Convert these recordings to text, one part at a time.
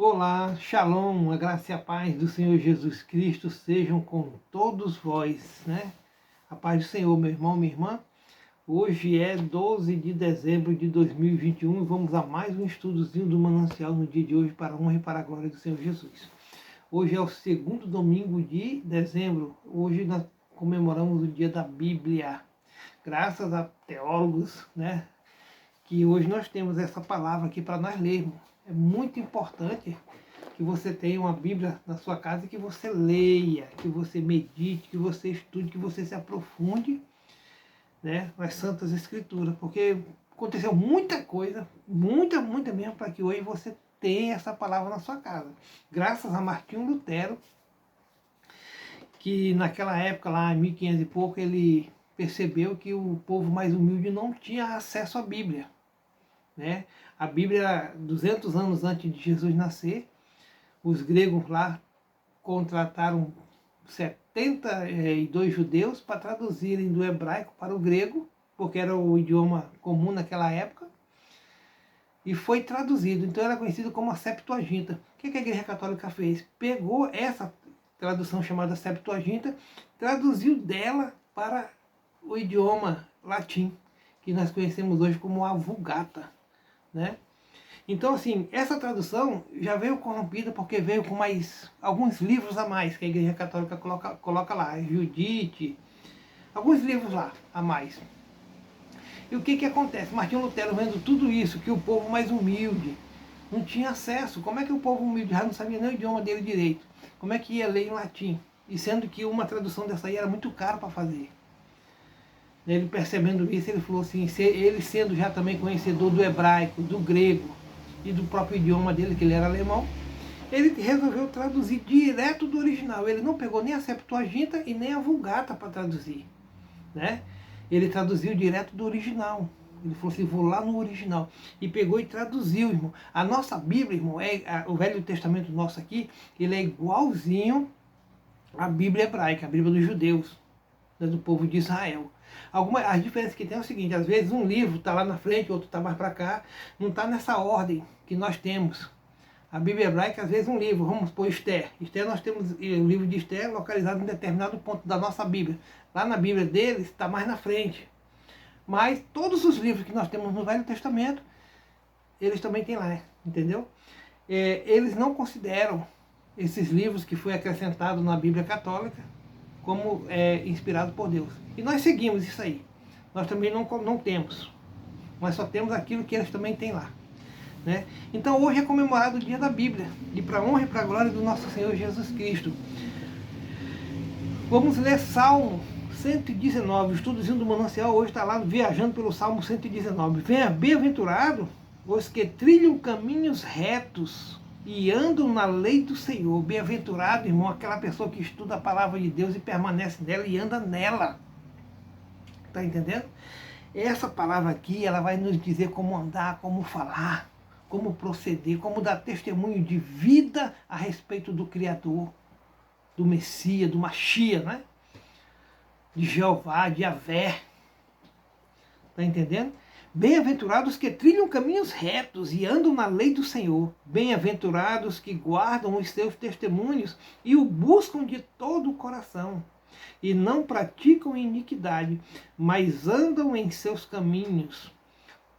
Olá, Shalom, a graça e a paz do Senhor Jesus Cristo sejam com todos vós, né? A paz do Senhor, meu irmão, minha irmã. Hoje é 12 de dezembro de 2021 e vamos a mais um estudozinho do Manancial no dia de hoje para a honra e para a glória do Senhor Jesus. Hoje é o segundo domingo de dezembro. Hoje nós comemoramos o dia da Bíblia. Graças a teólogos, né? Que hoje nós temos essa palavra aqui para nós lermos. É muito importante que você tenha uma Bíblia na sua casa e que você leia, que você medite, que você estude, que você se aprofunde, né, nas Santas Escrituras, porque aconteceu muita coisa, muita mesmo, para que hoje você tenha essa palavra na sua casa. Graças a Martinho Lutero, que naquela época, lá em 1500 e pouco, ele percebeu que o povo mais humilde não tinha acesso à Bíblia. Né? A Bíblia, 200 anos antes de Jesus nascer, os gregos lá contrataram 72 judeus para traduzirem do hebraico para o grego, porque era o idioma comum naquela época, e foi traduzido. Então era conhecido como a Septuaginta. O que a Igreja Católica fez? Pegou essa tradução chamada Septuaginta, traduziu dela para o idioma latim, que nós conhecemos hoje como a Vulgata. Né? Então, assim, essa tradução já veio corrompida porque veio com mais alguns livros a mais que a Igreja Católica coloca lá, Judite, alguns livros lá a mais. E o que acontece? Martinho Lutero, vendo tudo isso, que o povo mais humilde não tinha acesso. Como é que o povo humilde já não sabia nem o idioma dele direito? Como é que ia ler em latim? E sendo que uma tradução dessa aí era muito cara para fazer. Ele percebendo isso, ele falou assim, ele sendo já também conhecedor do hebraico, do grego e do próprio idioma dele, que ele era alemão, ele resolveu traduzir direto do original. Ele não pegou nem a Septuaginta e nem a Vulgata para traduzir. Né? Ele traduziu direto do original. Ele falou assim, vou lá no original. E pegou e traduziu, irmão. A nossa Bíblia, irmão, o Velho Testamento nosso aqui, ele é igualzinho à Bíblia hebraica, a Bíblia dos judeus, né, do povo de Israel. As diferenças que tem é o seguinte, às vezes um livro está lá na frente, outro está mais para cá, não está nessa ordem que nós temos. A Bíblia hebraica, às vezes um livro, vamos supor Esther. Esther, nós temos o livro de Esther localizado em determinado ponto da nossa Bíblia. Lá na Bíblia deles está mais na frente. Mas todos os livros que nós temos no Velho Testamento, eles também têm lá, entendeu? Eles não consideram esses livros que foi acrescentado na Bíblia Católica como inspirado por Deus. E nós seguimos isso aí. Nós também não temos. Nós só temos aquilo que eles também têm lá. Né? Então hoje é comemorado o dia da Bíblia. E para a honra e para a glória do nosso Senhor Jesus Cristo. Vamos ler Salmo 119. O estudozinho do Manancial hoje está lá viajando pelo Salmo 119. Venha bem-aventurado os que trilham caminhos retos e andam na lei do Senhor. Bem-aventurado, irmão, aquela pessoa que estuda a palavra de Deus e permanece nela e anda nela. Está entendendo? Essa palavra aqui, ela vai nos dizer como andar, como falar, como proceder, como dar testemunho de vida a respeito do Criador, do Messias, do Machia, né? De Jeová, de Yahvé. Está entendendo? Bem-aventurados que trilham caminhos retos e andam na lei do Senhor. Bem-aventurados que guardam os seus testemunhos e o buscam de todo o coração. E não praticam iniquidade, mas andam em seus caminhos.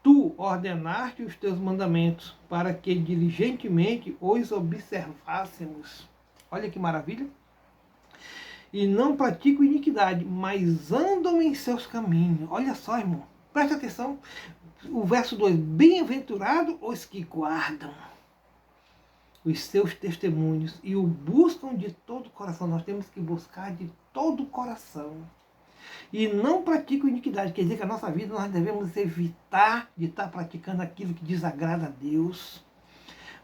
Tu ordenaste os teus mandamentos para que diligentemente os observássemos. Olha que maravilha. E não praticam iniquidade, mas andam em seus caminhos. Olha só, irmão. Presta atenção. O verso 2. Bem-aventurados os que guardam os seus testemunhos e o buscam de todo o coração. Nós temos que buscar de todo o coração. E não praticam iniquidade. Quer dizer que a nossa vida nós devemos evitar de estar praticando aquilo que desagrada a Deus.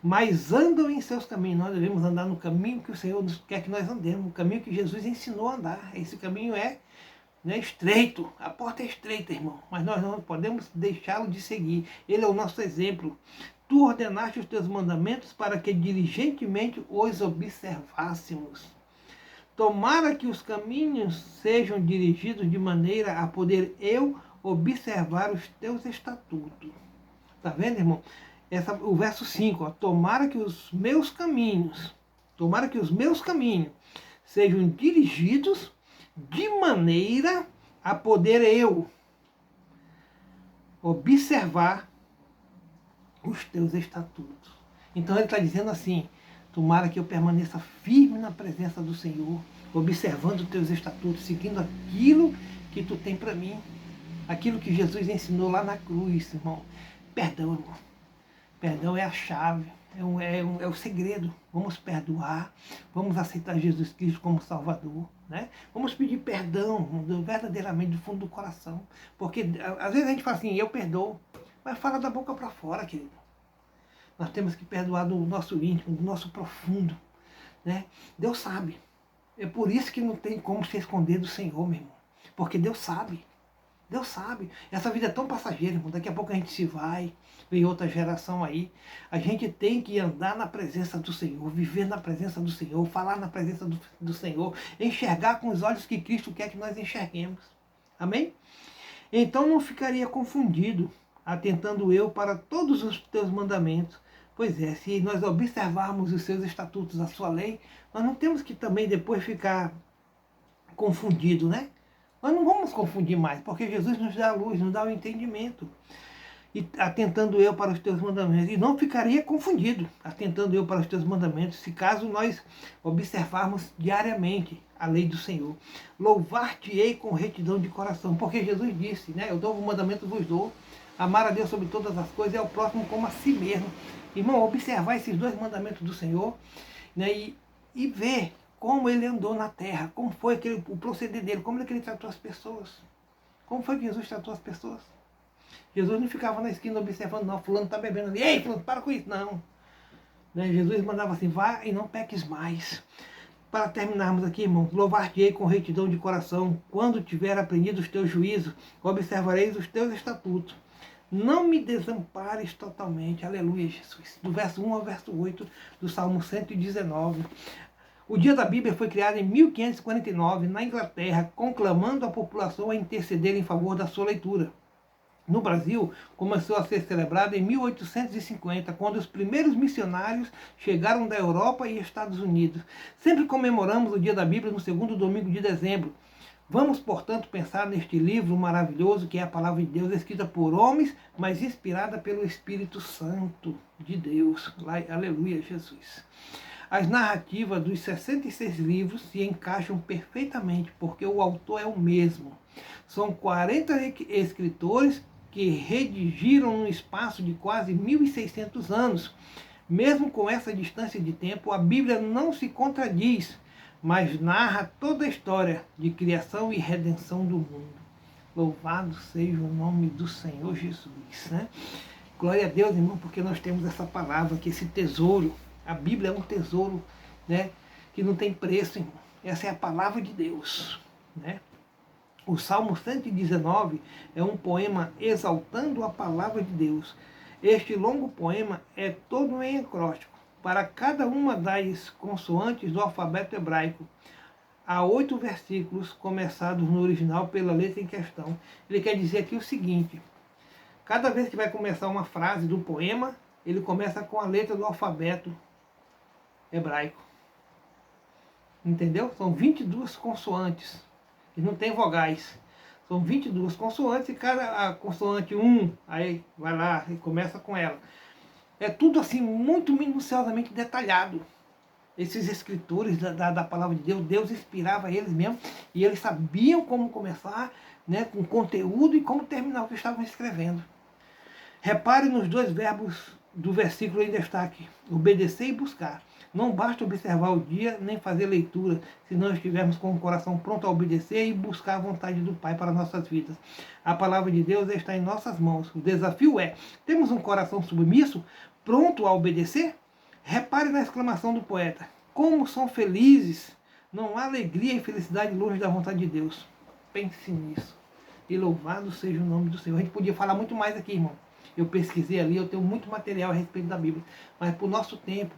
Mas andam em seus caminhos. Nós devemos andar no caminho que o Senhor quer que nós andemos. No caminho que Jesus ensinou a andar. Esse caminho é estreito. A porta é estreita, irmão. Mas nós não podemos deixá-lo de seguir. Ele é o nosso exemplo. Tu ordenaste os teus mandamentos para que diligentemente os observássemos. Tomara que os caminhos sejam dirigidos de maneira a poder eu observar os teus estatutos. Tá vendo, irmão? o verso 5, ó, tomara que os meus caminhos sejam dirigidos de maneira a poder eu observar os teus estatutos. Então ele está dizendo assim, tomara que eu permaneça firme na presença do Senhor, observando os teus estatutos, seguindo aquilo que tu tem para mim, aquilo que Jesus ensinou lá na cruz, irmão. Perdão, irmão. Perdão é a chave, é o segredo. Vamos perdoar, vamos aceitar Jesus Cristo como Salvador, né? Vamos pedir perdão verdadeiramente do fundo do coração. Porque às vezes a gente fala assim, eu perdoo, mas fala da boca para fora, querido. Nós temos que perdoar do nosso íntimo, do nosso profundo, né? Deus sabe. É por isso que não tem como se esconder do Senhor, meu irmão. Porque Deus sabe. Deus sabe. Essa vida é tão passageira, irmão. Daqui a pouco a gente se vai, vem outra geração aí. A gente tem que andar na presença do Senhor, viver na presença do Senhor, falar na presença do Senhor, enxergar com os olhos que Cristo quer que nós enxerguemos. Amém? Então não ficaria confundido, atentando eu para todos os teus mandamentos. Pois é, se nós observarmos os seus estatutos, a sua lei, nós não temos que também depois ficar confundido, né? Nós não vamos confundir mais, porque Jesus nos dá a luz, nos dá o entendimento. E atentando eu para os teus mandamentos. E não ficaria confundido, atentando eu para os teus mandamentos, se caso nós observarmos diariamente a lei do Senhor. Louvar-te-ei com retidão de coração, porque Jesus disse, né? Eu novo mandamento vos dou, amar a Deus sobre todas as coisas e ao próximo como a si mesmo. Irmão, observar esses dois mandamentos do Senhor, né? E ver como ele andou na terra, como foi o proceder dele, como é que ele tratou as pessoas. Como foi que Jesus tratou as pessoas? Jesus não ficava na esquina observando, não, fulano está bebendo ali, ei, fulano, para com isso, não. Né? Jesus mandava assim, vá e não peques mais. Para terminarmos aqui, irmãos, louvar-te-ei com retidão de coração, quando tiver aprendido os teus juízos, observareis os teus estatutos. Não me desampares totalmente, aleluia, Jesus. Do verso 1 ao verso 8 do Salmo 119. O Dia da Bíblia foi criado em 1549, na Inglaterra, conclamando a população a interceder em favor da sua leitura. No Brasil, começou a ser celebrado em 1850, quando os primeiros missionários chegaram da Europa e Estados Unidos. Sempre comemoramos o Dia da Bíblia no segundo domingo de dezembro. Vamos, portanto, pensar neste livro maravilhoso que é a Palavra de Deus, escrita por homens, mas inspirada pelo Espírito Santo de Deus. Aleluia, Jesus. As narrativas dos 66 livros se encaixam perfeitamente, porque o autor é o mesmo. São 40 escritores que redigiram num espaço de quase 1.600 anos. Mesmo com essa distância de tempo, a Bíblia não se contradiz, mas narra toda a história de criação e redenção do mundo. Louvado seja o nome do Senhor Jesus, né? Glória a Deus, irmão, porque nós temos essa palavra aqui, esse tesouro. A Bíblia é um tesouro, né, que não tem preço, irmão. Essa é a palavra de Deus, né? O Salmo 119 é um poema exaltando a palavra de Deus. Este longo poema é todo em acróstico. Para cada uma das consoantes do alfabeto hebraico, há 8 versículos começados no original pela letra em questão. Ele quer dizer aqui o seguinte: cada vez que vai começar uma frase do poema, ele começa com a letra do alfabeto hebraico. Entendeu? São 22 consoantes. E não tem vogais. São 22 consoantes e cada consoante 1, aí vai lá e começa com ela. É tudo assim muito minuciosamente detalhado. Esses escritores da palavra de Deus, Deus inspirava eles mesmo e eles sabiam como começar, né, com conteúdo e como terminar o que estavam escrevendo. Repare nos dois verbos do versículo em destaque: obedecer e buscar. Não basta observar o dia nem fazer leitura, se não estivermos com o coração pronto a obedecer e buscar a vontade do Pai para nossas vidas. A palavra de Deus está em nossas mãos. O desafio é: temos um coração submisso, pronto a obedecer? Repare na exclamação do poeta: como são felizes! Não há alegria e felicidade longe da vontade de Deus. Pense nisso. E louvado seja o nome do Senhor. A gente podia falar muito mais aqui, irmão. Eu pesquisei ali, eu tenho muito material a respeito da Bíblia. Mas por nosso tempo,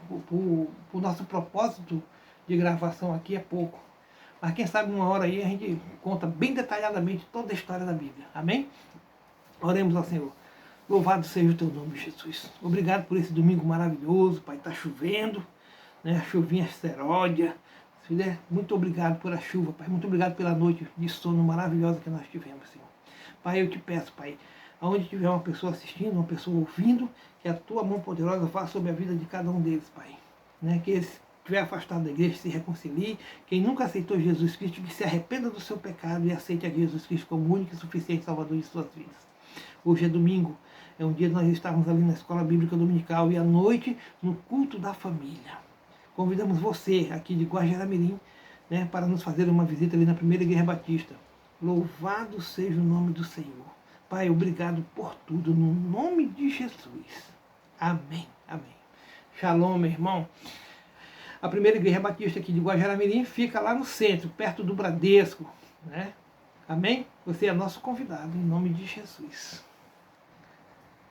por nosso propósito de gravação aqui é pouco. Mas quem sabe numa hora aí a gente conta bem detalhadamente toda a história da Bíblia. Amém? Oremos ao Senhor. Louvado seja o teu nome, Jesus. Obrigado por esse domingo maravilhoso, Pai. Está chovendo, né? A chuvinha asteródia. Filho, muito obrigado por a chuva, Pai. Muito obrigado pela noite de sono maravilhosa que nós tivemos, Senhor. Pai, eu te peço, Pai, aonde tiver uma pessoa assistindo, uma pessoa ouvindo, que a tua mão poderosa vá sobre a vida de cada um deles, Pai. Né? Que eles estiver afastado da igreja, se reconcilie. Quem nunca aceitou Jesus Cristo, que se arrependa do seu pecado e aceite a Jesus Cristo como único e suficiente Salvador de suas vidas. Hoje é domingo, é um dia que nós estávamos ali na escola bíblica dominical e à noite no culto da família. Convidamos você aqui de Guajará-Mirim, né, para nos fazer uma visita ali na primeira igreja batista. Louvado seja o nome do Senhor. Pai, obrigado por tudo, no nome de Jesus. Amém, amém. Shalom, meu irmão. A primeira igreja batista aqui de Guajará-Mirim fica lá no centro, perto do Bradesco, né? Amém? Você é nosso convidado, em nome de Jesus.